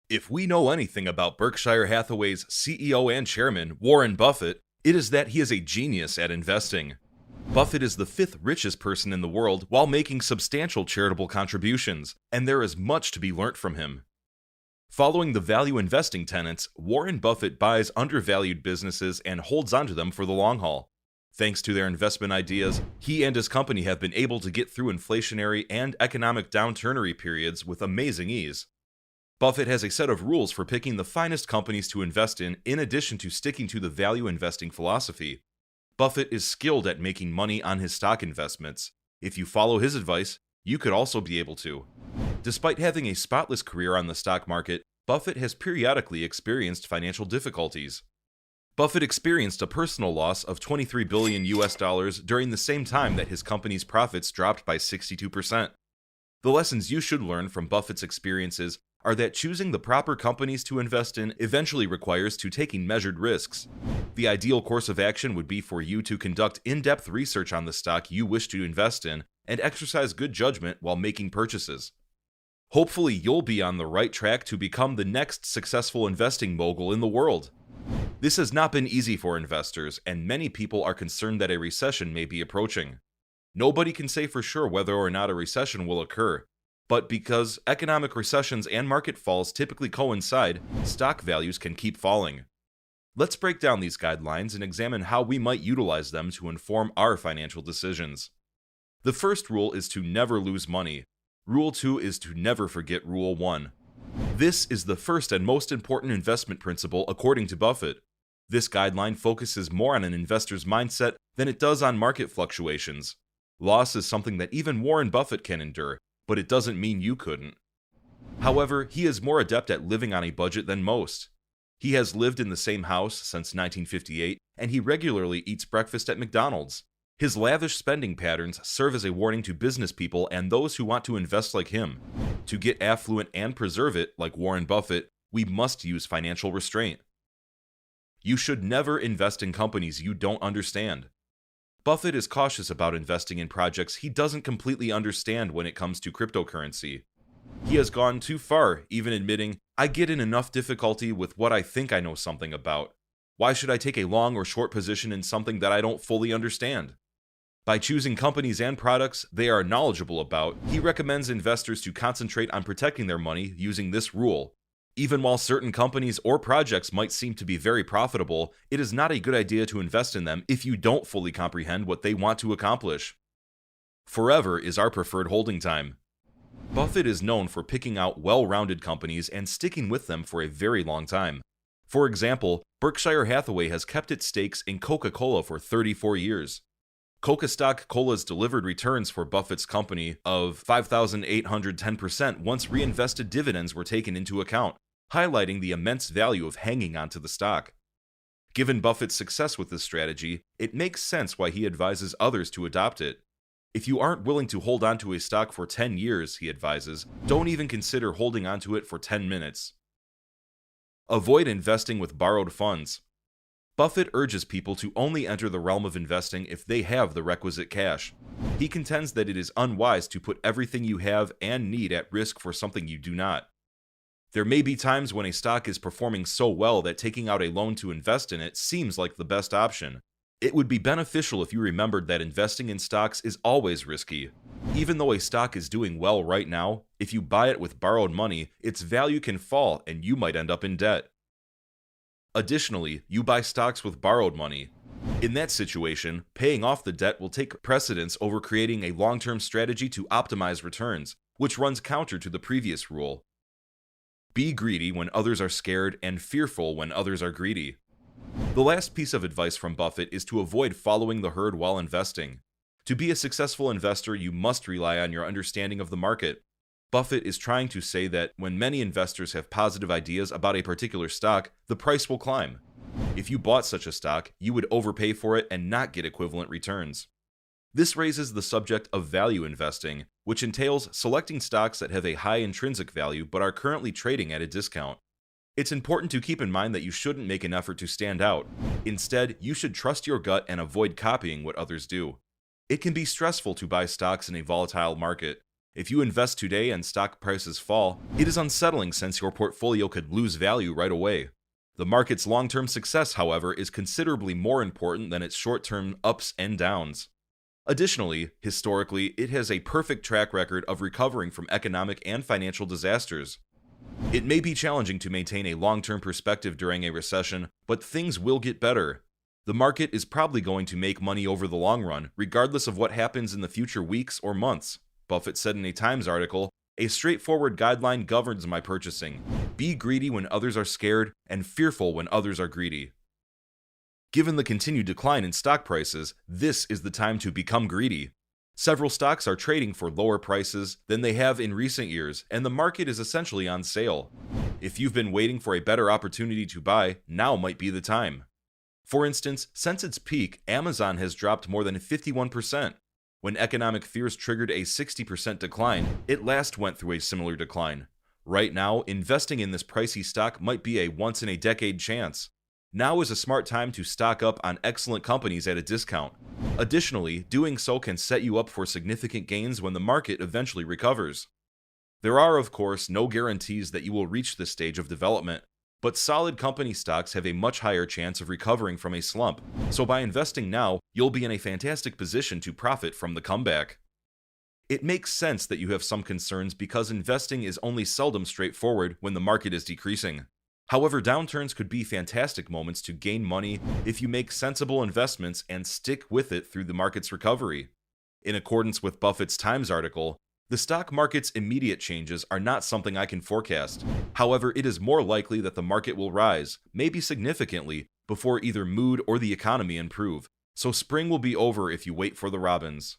If we know anything about Berkshire Hathaway's CEO and chairman, Warren Buffett, it is that he is a genius at investing. Buffett is the fifth richest person in the world while making substantial charitable contributions, and there is much to be learnt from him. Following the value investing tenets, Warren Buffett buys undervalued businesses and holds onto them for the long haul. Thanks to their investment ideas, he and his company have been able to get through inflationary and economic downturnery periods with amazing ease. Buffett has a set of rules for picking the finest companies to invest in addition to sticking to the value investing philosophy. Buffett is skilled at making money on his stock investments. If you follow his advice, you could also be able to. Despite having a spotless career on the stock market, Buffett has periodically experienced financial difficulties. Buffett experienced a personal loss of $23 billion during the same time that his company's profits dropped by 62%. The lessons you should learn from Buffett's experiences are that choosing the proper companies to invest in eventually requires taking measured risks. The ideal course of action would be for you to conduct in-depth research on the stock you wish to invest in and exercise good judgment while making purchases. Hopefully, you'll be on the right track to become the next successful investing mogul in the world. This has not been easy for investors, and many people are concerned that a recession may be approaching. Nobody can say for sure whether or not a recession will occur, but because economic recessions and market falls typically coincide, stock values can keep falling. Let's break down these guidelines and examine how we might utilize them to inform our financial decisions. The first rule is to never lose money. Rule 2 is to never forget Rule 1. This is the first and most important investment principle according to Buffett. This guideline focuses more on an investor's mindset than it does on market fluctuations. Loss is something that even Warren Buffett can endure, but it doesn't mean you couldn't. However, he is more adept at living on a budget than most. He has lived in the same house since 1958, and he regularly eats breakfast at McDonald's. His lavish spending patterns serve as a warning to business people and those who want to invest like him. To get affluent and preserve it, like Warren Buffett, we must use financial restraint. You should never invest in companies you don't understand. Buffett is cautious about investing in projects he doesn't completely understand when it comes to cryptocurrency. He has gone too far, even admitting, "I get in enough difficulty with what I think I know something about. Why should I take a long or short position in something that I don't fully understand?" By choosing companies and products they are knowledgeable about, he recommends investors to concentrate on protecting their money using this rule. Even while certain companies or projects might seem to be very profitable, it is not a good idea to invest in them if you don't fully comprehend what they want to accomplish. Forever is our preferred holding time. Buffett is known for picking out well-rounded companies and sticking with them for a very long time. For example, Berkshire Hathaway has kept its stakes in Coca-Cola for 34 years. Coca-Cola's delivered returns for Buffett's company of 5,810% once reinvested dividends were taken into account, highlighting the immense value of hanging onto the stock. Given Buffett's success with this strategy, it makes sense why he advises others to adopt it. If you aren't willing to hold onto a stock for 10 years, he advises, don't even consider holding onto it for 10 minutes. Avoid investing with borrowed funds. Buffett urges people to only enter the realm of investing if they have the requisite cash. He contends that it is unwise to put everything you have and need at risk for something you do not. There may be times when a stock is performing so well that taking out a loan to invest in it seems like the best option. It would be beneficial if you remembered that investing in stocks is always risky. Even though a stock is doing well right now, if you buy it with borrowed money, its value can fall and you might end up in debt. Additionally, you buy stocks with borrowed money. In that situation, paying off the debt will take precedence over creating a long-term strategy to optimize returns, which runs counter to the previous rule. Be greedy when others are scared and fearful when others are greedy. The last piece of advice from Buffett is to avoid following the herd while investing. To be a successful investor, you must rely on your understanding of the market. Buffett is trying to say that when many investors have positive ideas about a particular stock, the price will climb. If you bought such a stock, you would overpay for it and not get equivalent returns. This raises the subject of value investing, which entails selecting stocks that have a high intrinsic value but are currently trading at a discount. It's important to keep in mind that you shouldn't make an effort to stand out. Instead, you should trust your gut and avoid copying what others do. It can be stressful to buy stocks in a volatile market. If you invest today and stock prices fall, it is unsettling since your portfolio could lose value right away. The market's long-term success, however, is considerably more important than its short-term ups and downs. Additionally, historically, it has a perfect track record of recovering from economic and financial disasters. It may be challenging to maintain a long-term perspective during a recession, but things will get better. The market is probably going to make money over the long run, regardless of what happens in the future weeks or months. Buffett said in a Times article, "A straightforward guideline governs my purchasing. Be greedy when others are scared, and fearful when others are greedy." Given the continued decline in stock prices, this is the time to become greedy. Several stocks are trading for lower prices than they have in recent years, and the market is essentially on sale. If you've been waiting for a better opportunity to buy, now might be the time. For instance, since its peak, Amazon has dropped more than 51%. When economic fears triggered a 60% decline, it last went through a similar decline. Right now, investing in this pricey stock might be a once-in-a-decade chance. Now is a smart time to stock up on excellent companies at a discount. Additionally, doing so can set you up for significant gains when the market eventually recovers. There are, of course, no guarantees that you will reach this stage of development, but solid company stocks have a much higher chance of recovering from a slump, so by investing now, you'll be in a fantastic position to profit from the comeback. It makes sense that you have some concerns because investing is only seldom straightforward when the market is decreasing. However, downturns could be fantastic moments to gain money if you make sensible investments and stick with it through the market's recovery. In accordance with Buffett's Times article, the stock market's immediate changes are not something I can forecast. However, it is more likely that the market will rise, maybe significantly, before either mood or the economy improve. So spring will be over if you wait for the robins.